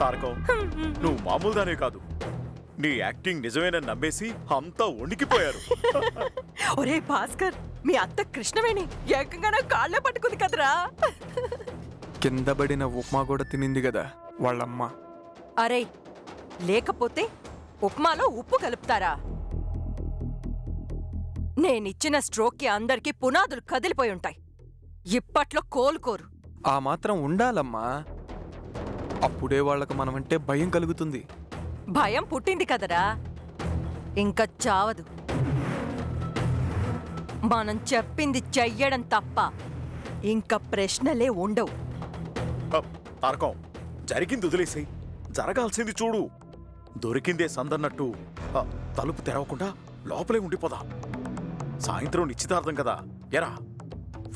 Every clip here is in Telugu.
తారకం, నువ్వు మామూలుదానే కాదు, నీ యాక్టింగ్ నిజమేనని నమ్మేసి అంతా వణికిపోయారు. ఒరే భాస్కర్, మీ అత్త కృష్ణవేణి ఏకంగా నా కాళ్ళే పట్టుకుంది కదరా. కింద పడిన ఉప్మా కూడా తినింది కదా వాళ్ళమ్మ. అరే, లేకపోతే ఉప్మాలో ఉప్పు కలుపుతారా? నేనిచ్చిన స్ట్రోక్కి అందరికీ పునాదులు కదిలిపోయి ఉంటాయి. ఇప్పట్లో కోలుకోరు. ఆ మాత్రం ఉండాలమ్మా, అప్పుడే వాళ్ళకు మనమంటే భయం కలుగుతుంది. భయం పుట్టింది కదరా, ఇంకా చావదు. మనం చెప్పింది చెయ్యడం తప్ప ఇంకా ప్రశ్నలే ఉండవు. తారకం, జరిగింది వదిలేసి జరగాల్సింది చూడు. దొరికిందే సందన్నట్టు తలుపు తెరవకుండా లోపలే ఉండిపోదా. సాయంత్రం నిశ్చితార్థం కదా, ఎరా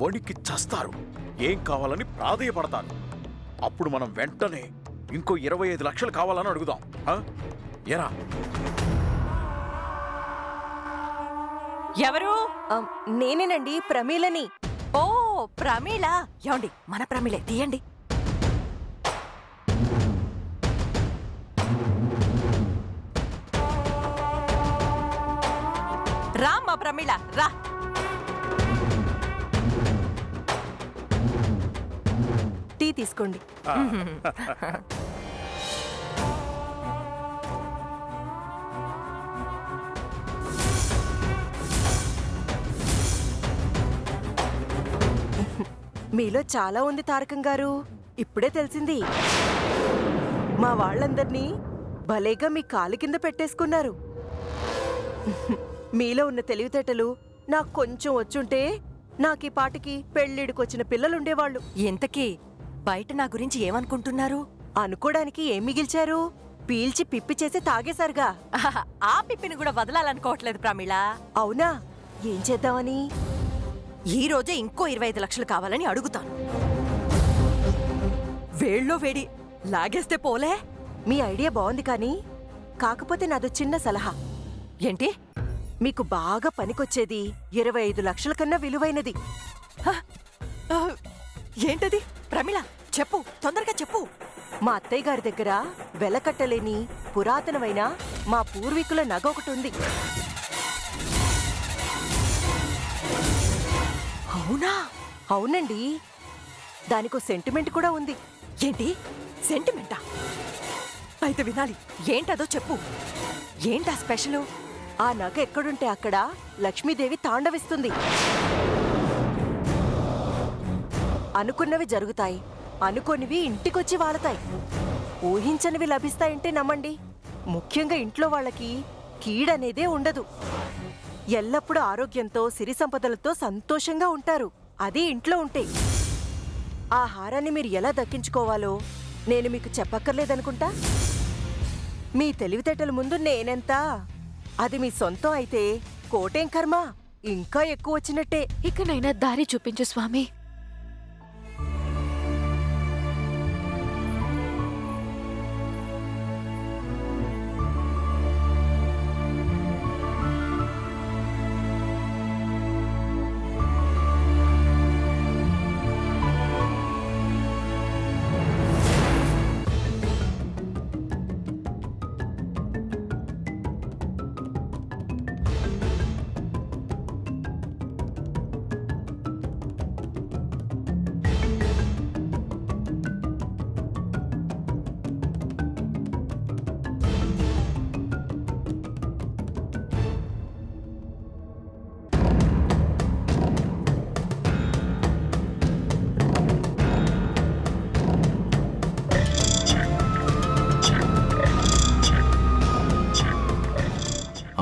వణికి చస్తారు, ఏం కావాలని ప్రాధేయపడతారు. అప్పుడు మనం వెంటనే ఇంకో 25 లక్షలు కావాలని అడుగుదాం. ఎరా? ఎవరు? నేనేనండి, ప్రమీలని. ఓ ప్రమీల. ఏమండి, మన ప్రమీలే, తీయండి. రా మా ప్రమీల, రా. టీ తీసుకోండి. మీలో చాలా ఉంది తారకం గారు, ఇప్పుడే తెలిసింది. మా వాళ్ళందర్నీ భలేగా మీ కాలు కింద పెట్టేసుకున్నారు. మీలో ఉన్న తెలివితేటలు నాకు కొంచెం వచ్చుంటే నాకీ పాటికి పెళ్ళిడికొచ్చిన పిల్లలుండేవాళ్ళు. ఇంతకీ బయట నా గురించి ఏమనుకుంటున్నారు? అనుకోడానికి ఏం మిగిల్చారు? పీల్చి పిప్పి చేసి తాగేశారుగా. ఆ పిప్పిని కూడా వదలాలనుకోవట్లేదు ప్రమీల. అవునా? ఏం చేద్దామని? ఈ రోజే ఇంకో 25 లక్షలు కావాలని అడుగుతాను. వేళ్ళో వేడి లాగేస్తే పోలే. మీ ఐడియా బాగుంది, కానీ కాకపోతే నాదో చిన్న సలహా. ఏంటి? మీకు బాగా పనికొచ్చేది 25 లక్షల కన్నా విలువైనది. ఏంటది? ప్రమీల, చెప్పు, తొందరగా చెప్పు. మా అత్తయ్య గారి దగ్గర వెలకట్టలేని పురాతనమైన మా పూర్వీకుల నగ ఒకటి ఉంది. అవునా? అవునండి, దానికో సెంటిమెంట్ కూడా ఉంది. ఏంటి సెంటిమెంటా? అయితే వినాలి, ఏంటదో చెప్పు. ఏంటా స్పెషలు? ఆ నగ ఎక్కడుంటే అక్కడ లక్ష్మీదేవి తాండవిస్తుంది. అనుకున్నవి జరుగుతాయి, అనుకోనివి ఇంటికొచ్చి వాలతాయి, ఊహించనివి లభిస్తాయంటే నమ్మండి. ముఖ్యంగా ఇంట్లో వాళ్ళకి కీడనేదే ఉండదు. ఎల్లప్పుడూ ఆరోగ్యంతో సిరి సంపదలతో సంతోషంగా ఉంటారు. అది ఇంట్లో ఉంటే. ఆ హారాన్ని మీరు ఎలా దక్కించుకోవాలో నేను మీకు చెప్పక్కర్లేదనుకుంటా. మీ తెలివితేటల ముందు నేనెంత? అది మీ సొంతం అయితే కోటేం కర్మ, ఇంకా ఎక్కువ వచ్చినట్టే. ఇకనైనా దారి చూపించు స్వామి.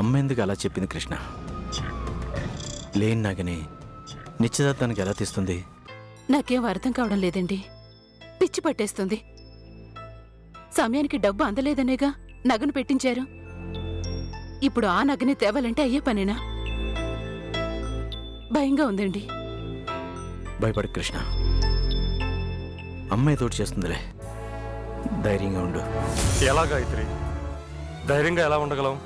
అమ్మెందుకు అలా చెప్పింది కృష్ణ? లేని నగని నిశ్చితార్థానికి ఎలా తీస్తుంది? నాకేం అర్థం కావడం లేదండి. పిచ్చి పట్టేస్తుంది. సమయానికి డబ్బు అందలేదనేగా నగను పెట్టించారు. ఇప్పుడు ఆ నగని తేవాలంటే అయ్యే పనేనా? భయంగా ఉందండి. భయపడి కృష్ణ, అమ్మాయి తోటి చేస్తుందిలే, ధైర్యంగా ఉండు. ఎలా గాయత్రి, ధైర్యంగా ఎలా ఉండగలం?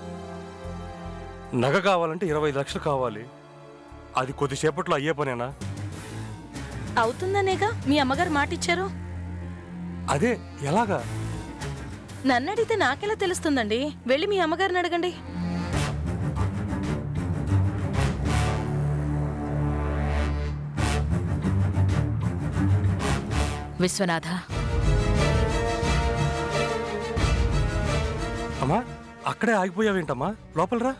నగ కావాలంటే 25 లక్షలు కావాలి. అది కొద్దిసేపట్లో అయ్యే పనేనా? అవుతుందనేగా మీ అమ్మగారు మాట ఇచ్చారు. అదే ఎలాగా? నన్ను అడిగితే నాకెలా తెలుస్తుందండి? వెళ్ళి మీ అమ్మగారిని అడగండి. విశ్వనాథ, అమ్మా అక్కడే ఆగిపోయావేంటమ్మా? లోపల రా.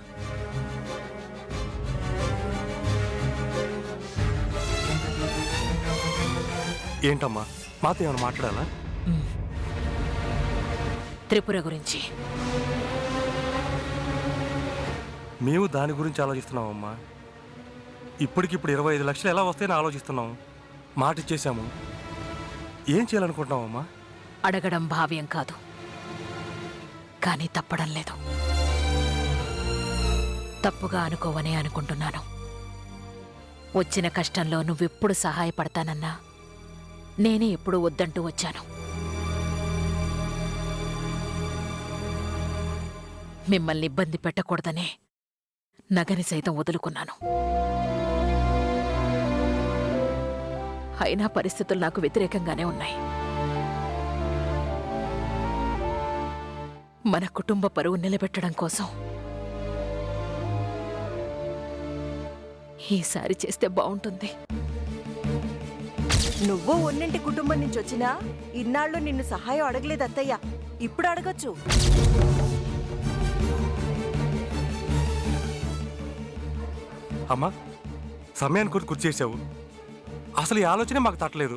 ఏంటమ్మా మాతో ఏమైనా మాట్లాడాలా? త్రిపుర గురించి. మేము దాని గురించి ఆలోచిస్తున్నామమ్మా. ఇప్పటికిప్పుడు 25 లక్షలు ఎలా వస్తాయని ఆలోచిస్తున్నాం. మాట ఇచ్చేసాము. ఏం చేయాలనుకుంటున్నావమ్మా? అడగడం భావ్యం కాదు, కానీ తప్పడం లేదు. తప్పుగా అనుకోవనే అనుకుంటున్నాను. వచ్చిన కష్టంలో నువ్వెప్పుడు సహాయపడతానన్నా నేనే ఎప్పుడు వద్దంటూ వచ్చాను. మిమ్మల్ని ఇబ్బంది పెట్టకూడదనే నగని సైతం వదులుకున్నాను. అయినా పరిస్థితులు నాకు వ్యతిరేకంగానే ఉన్నాయి. మన కుటుంబ పరువు నిలబెట్టడం కోసం ఈసారి చేస్తే బావుంటుంది. నువ్వు ఉన్నింటి కుటుంబం నుంచి వచ్చినా ఇన్నాళ్ళు నిన్ను సహాయం అడగలేదు అత్తయ్య. ఇప్పుడు అడగొచ్చు. అమ్మా సమయానికి కూడా గుర్చేసావు. అసలు ఈ ఆలోచనే మాకు తట్టలేదు.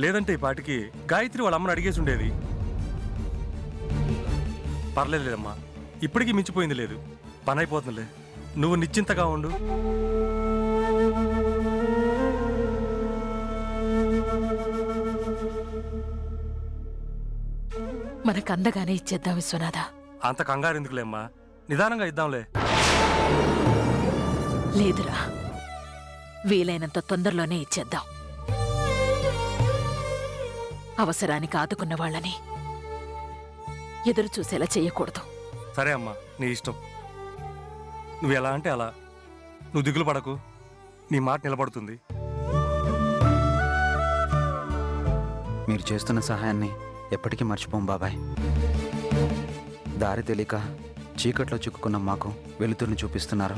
లేదంటే ఈ పాటికి గాయత్రి వాళ్ళ అమ్మని అడిగేసి ఉండేది. పర్లేదమ్మా, ఇప్పటికీ మించిపోయింది లేదు. పని అయిపోతుందిలే, నువ్వు నిశ్చింతగా ఉండు. మనకందగానే ఇచ్చేద్దాం విశ్వనాథ. అంత కంగారు ఎందుకులేమ్మా, నిదానంగా ఇద్దాంలే. లేదురా, వీలైనంత తొందరలోనే ఇచ్చేద్దాం. అవసరానికి ఆదుకున్న వాళ్ళని ఎదురు చూసేలా చెయ్యకూడదు. సరే అమ్మా, నీ ఇష్టం. నువ్వు ఎలా అంటే అలా. నువ్వు దిగులు పడకు, నీ మాట నిలబడుతుంది. మీరు చేస్తున్న సహాయాన్ని ఎప్పటికీ మర్చిపోం బాబాయ్. దారి తెలియక చీకట్లో చిక్కుకున్న మాకు వెలుతురుని చూపిస్తున్నారు.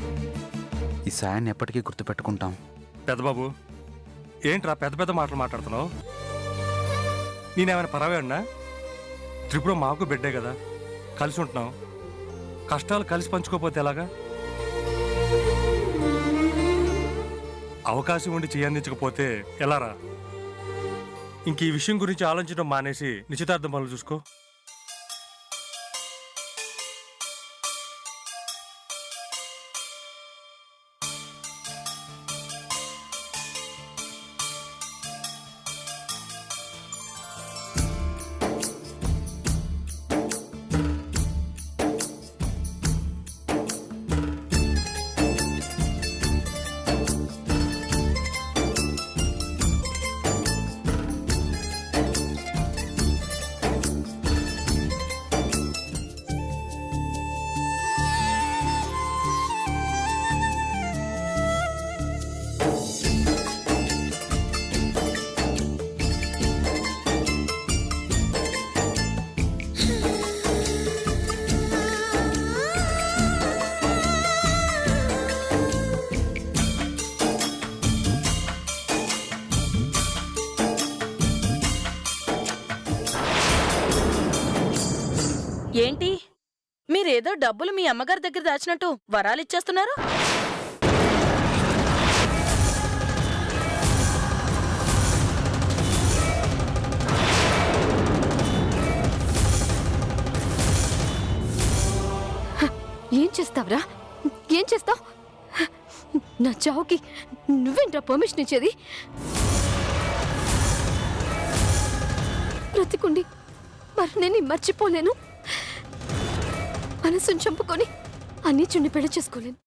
ఈ సాయాన్ని ఎప్పటికీ గుర్తుపెట్టుకుంటాం. పెద్దబాబు, ఏంట్రా పెద్ద పెద్ద మాటలు మాట్లాడుతున్నావు? నేనేమైనా పరావేనా? త్రిపుర మాకు బిడ్డే కదా, కలిసి ఉంటున్నాం. కష్టాలు కలిసి పంచుకోపోతే ఎలాగా? అవకాశం ఉండి చేయందించకపోతే ఎలారా? ఇంక ఈ విషయం గురించి ఆలోచించడం మానేసి నిశ్చితార్థం పనులు చూసుకో. ఏంటి మీరేదో డబ్బులు మీ అమ్మగారి దగ్గర దాచినట్టు వరాలిచ్చేస్తున్నారు? ఏం చేస్తావురా? ఏం చేస్తావు? నా చావుకి నువ్వేంట్రా పర్మిషన్ ఇచ్చేది? బ్రతికుండి మరి నేను మర్చిపోలేను. మనసును చంపుకొని ఆ నీచుణ్ణి పెళ్లి చేసుకోలేను.